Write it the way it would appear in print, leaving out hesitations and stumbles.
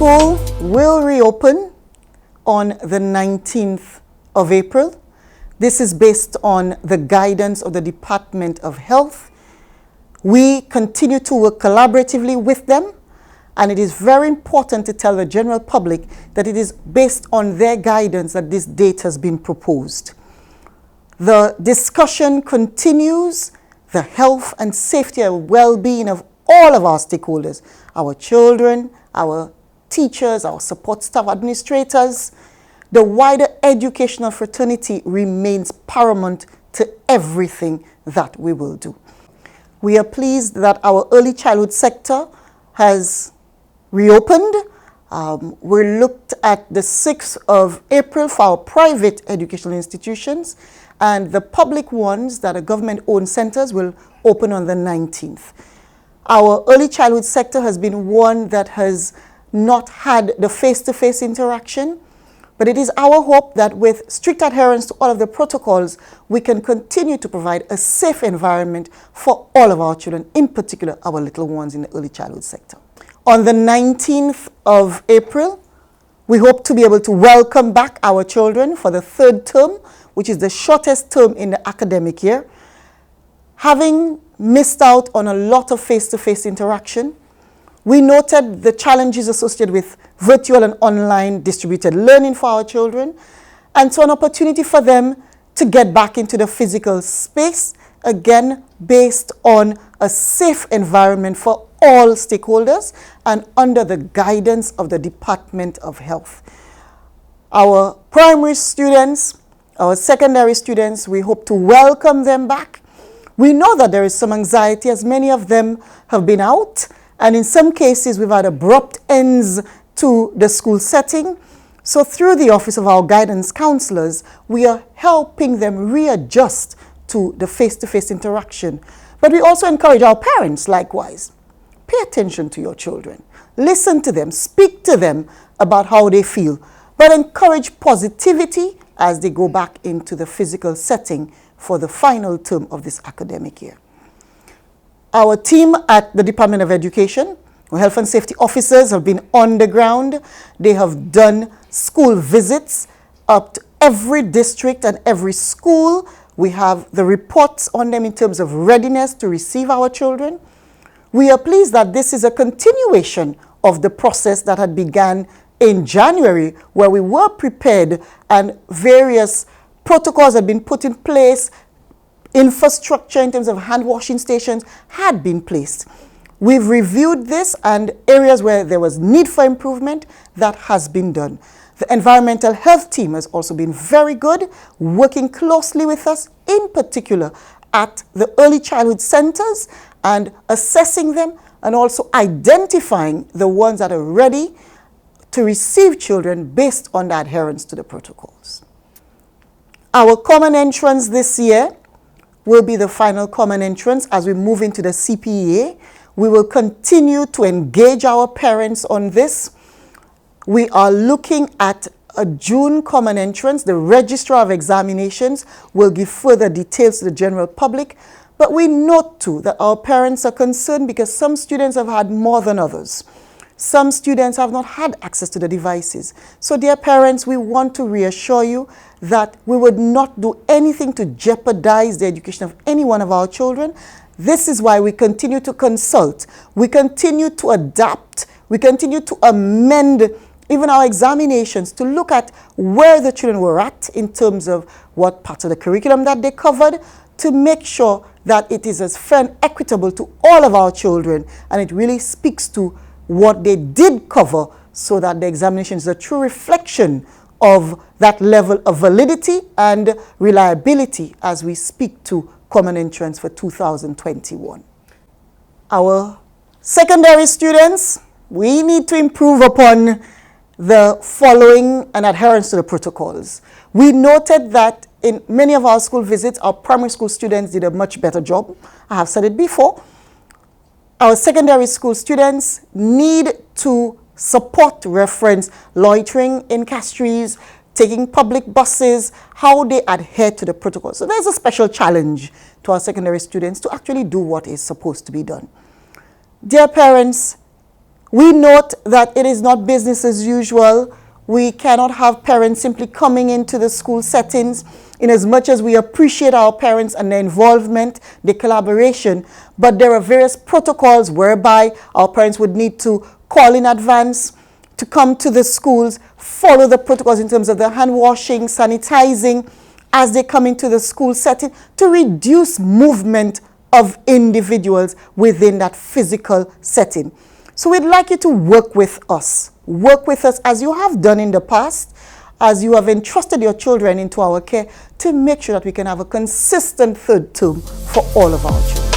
School will reopen on the 19th of April. This is based on the guidance of the Department of Health. We continue to work collaboratively with them, and it is very important to tell the general public that it is based on their guidance that this date has been proposed. The discussion continues. The health and safety and well-being of all of our stakeholders, our children, our teachers, our support staff, administrators, the wider educational fraternity remains paramount to everything that we will do. We are pleased that our early childhood sector has reopened. We looked at the 6th of April for our private educational institutions, and the public ones that are government-owned centers will open on the 19th. Our early childhood sector has been one that has not had the face-to-face interaction, but it is our hope that with strict adherence to all of the protocols, we can continue to provide a safe environment for all of our children, in particular our little ones in the early childhood sector. On the 19th of April, we hope to be able to welcome back our children for the third term, which is the shortest term in the academic year. Having missed out on a lot of face-to-face interaction, we noted the challenges associated with virtual and online distributed learning for our children, and so an opportunity for them to get back into the physical space, again based on a safe environment for all stakeholders and under the guidance of the Department of Health. Our primary students, our secondary students, we hope to welcome them back. We know that there is some anxiety as many of them have been out, and in some cases we've had abrupt ends to the school setting. So through the office of our guidance counselors, we are helping them readjust to the face-to-face interaction. But we also encourage our parents likewise. Pay attention to your children. Listen to them, speak to them about how they feel, but encourage positivity as they go back into the physical setting for the final term of this academic year. Our team at the Department of Education, our health and safety officers, have been on the ground. They have done school visits up to every district and every school. We have the reports on them in terms of readiness to receive our children. We are pleased that this is a continuation of the process that had begun in January, where we were prepared and various protocols had been put in place. Infrastructure in terms of hand washing stations had been placed. We've reviewed this, and areas where there was need for improvement, that has been done. The environmental health team has also been very good, working closely with us, in particular at the early childhood centers, and assessing them and also identifying the ones that are ready to receive children based on the adherence to the protocols. Our common entrance this year will be the final common entrance as we move into the CPEA. We will continue to engage our parents on this. We are looking at a June common entrance. The Registrar of Examinations will give further details to the general public. But we note too that our parents are concerned because some students have had more than others. Some students have not had access to the devices. So dear parents, we want to reassure you that we would not do anything to jeopardize the education of any one of our children. This is why we continue to consult. We continue to adapt. We continue to amend even our examinations to look at where the children were at in terms of what parts of the curriculum that they covered, to make sure that it is as fair and equitable to all of our children, and it really speaks to what they did cover, so that the examination is a true reflection of that level of validity and reliability as we speak to common entrance for 2021. Our secondary students, we need to improve upon the following and adherence to the protocols. We noted that in many of our school visits, our primary school students did a much better job. I have said it before. Our secondary school students need to support reference loitering in castries, taking public buses, how they adhere to the protocol. So there's a special challenge to our secondary students to actually do what is supposed to be done. Dear parents, We note that it is not business as usual. We cannot have parents simply coming into the school settings, in as much as we appreciate our parents and their involvement, their collaboration, but there are various protocols whereby our parents would need to call in advance to come to the schools, follow the protocols in terms of the hand washing, sanitizing as they come into the school setting, to reduce movement of individuals within that physical setting. So we'd like you to work with us. Work with us as you have done in the past, as you have entrusted your children into our care, to make sure that we can have a consistent third term for all of our children.